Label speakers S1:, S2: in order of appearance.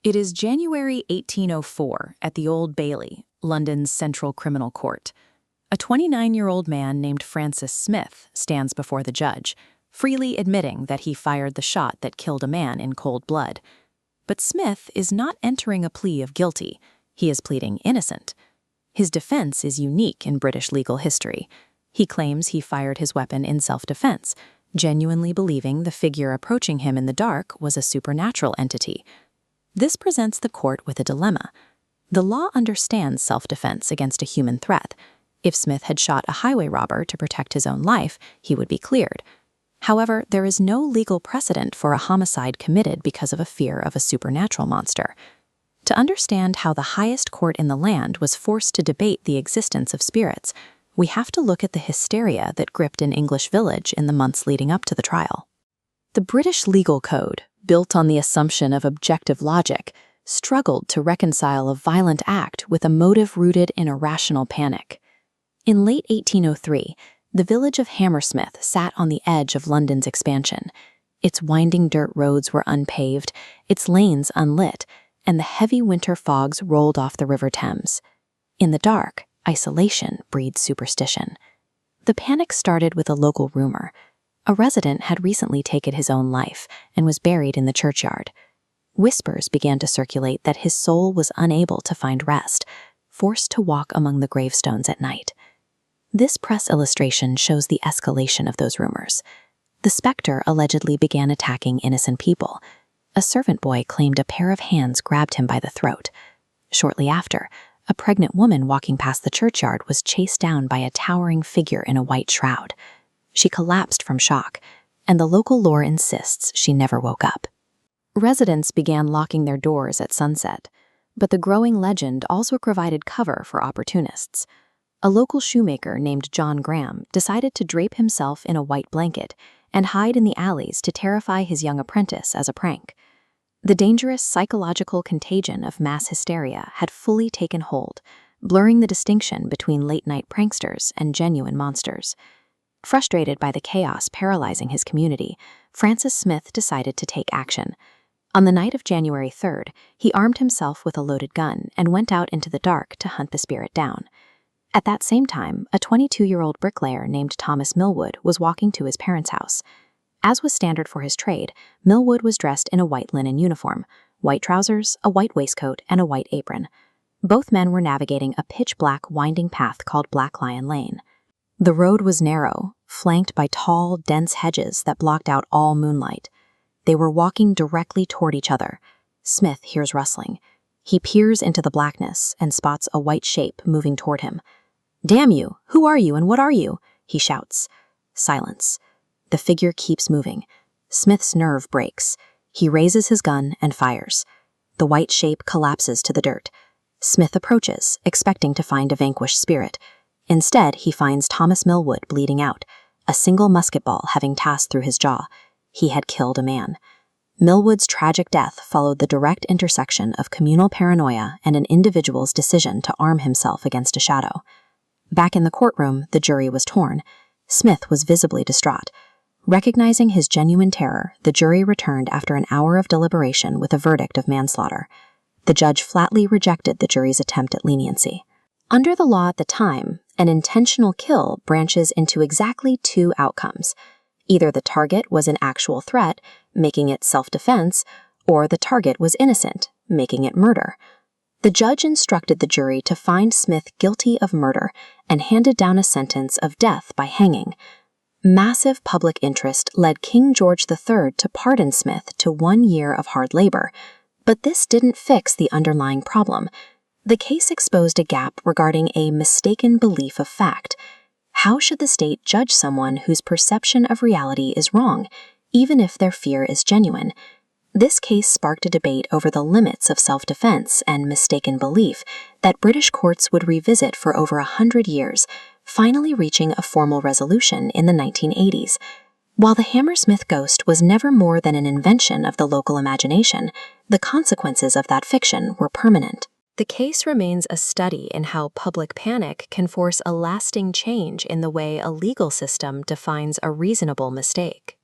S1: It is January 1804 at the Old Bailey, London's Central Criminal Court. A 29-year-old man named Francis Smith stands before the judge, freely admitting that he fired the shot that killed a man in cold blood. But Smith is not entering a plea of guilty. He is pleading innocent. His defense is unique in British legal history. He claims he fired his weapon in self-defense, genuinely believing the figure approaching him in the dark was a supernatural entity. This presents the court with a dilemma. The law understands self-defense against a human threat. If Smith had shot a highway robber to protect his own life, he would be cleared. However, there is no legal precedent for a homicide committed because of a fear of a supernatural monster. To understand how the highest court in the land was forced to debate the existence of spirits, we have to look at the hysteria that gripped an English village in the months leading up to the trial. The British legal code, built on the assumption of objective logic, struggled to reconcile a violent act with a motive rooted in irrational panic. In late 1803, the village of Hammersmith sat on the edge of London's expansion. Its winding dirt roads were unpaved, its lanes unlit, and the heavy winter fogs rolled off the River Thames. In the dark, isolation breeds superstition. The panic started with a local rumor. A resident had recently taken his own life and was buried in the churchyard. Whispers began to circulate that his soul was unable to find rest, forced to walk among the gravestones at night. This press illustration shows the escalation of those rumors. The specter allegedly began attacking innocent people. A servant boy claimed a pair of hands grabbed him by the throat. Shortly after, a pregnant woman walking past the churchyard was chased down by a towering figure in a white shroud. She collapsed from shock, and the local lore insists she never woke up. Residents began locking their doors at sunset, but the growing legend also provided cover for opportunists. A local shoemaker named John Graham decided to drape himself in a white blanket and hide in the alleys to terrify his young apprentice as a prank. The dangerous psychological contagion of mass hysteria had fully taken hold, blurring the distinction between late-night pranksters and genuine monsters. Frustrated by the chaos paralyzing his community, Francis Smith decided to take action. On the night of January 3rd, he armed himself with a loaded gun and went out into the dark to hunt the spirit down. At that same time, a 22-year-old bricklayer named Thomas Millwood was walking to his parents' house. As was standard for his trade, Millwood was dressed in a white linen uniform, white trousers, a white waistcoat, and a white apron. Both men were navigating a pitch-black winding path called Black Lion Lane. The road was narrow, flanked by tall, dense hedges that blocked out all moonlight. They were walking directly toward each other. Smith hears rustling. He peers into the blackness and spots a white shape moving toward him. "Damn you! Who are you and what are you?" he shouts. Silence. The figure keeps moving. Smith's nerve breaks. He raises his gun and fires. The white shape collapses to the dirt. Smith approaches, expecting to find a vanquished spirit. Instead, he finds Thomas Millwood bleeding out, a single musket ball having passed through his jaw. He had killed a man. Millwood's tragic death followed the direct intersection of communal paranoia and an individual's decision to arm himself against a shadow. Back in the courtroom, the jury was torn. Smith was visibly distraught. Recognizing his genuine terror, the jury returned after an hour of deliberation with a verdict of manslaughter. The judge flatly rejected the jury's attempt at leniency. Under the law at the time, an intentional kill branches into exactly two outcomes. Either the target was an actual threat, making it self-defense, or the target was innocent, making it murder. The judge instructed the jury to find Smith guilty of murder and handed down a sentence of death by hanging. Massive public interest led King George III to pardon Smith to 1 year of hard labor, but this didn't fix the underlying problem. The case exposed a gap regarding a mistaken belief of fact. How should the state judge someone whose perception of reality is wrong, even if their fear is genuine? This case sparked a debate over the limits of self-defense and mistaken belief that British courts would revisit for over 100 years, finally reaching a formal resolution in the 1980s. While the Hammersmith Ghost was never more than an invention of the local imagination, the consequences of that fiction were permanent. The case remains a study in how public panic can force a lasting change in the way a legal system defines a reasonable mistake.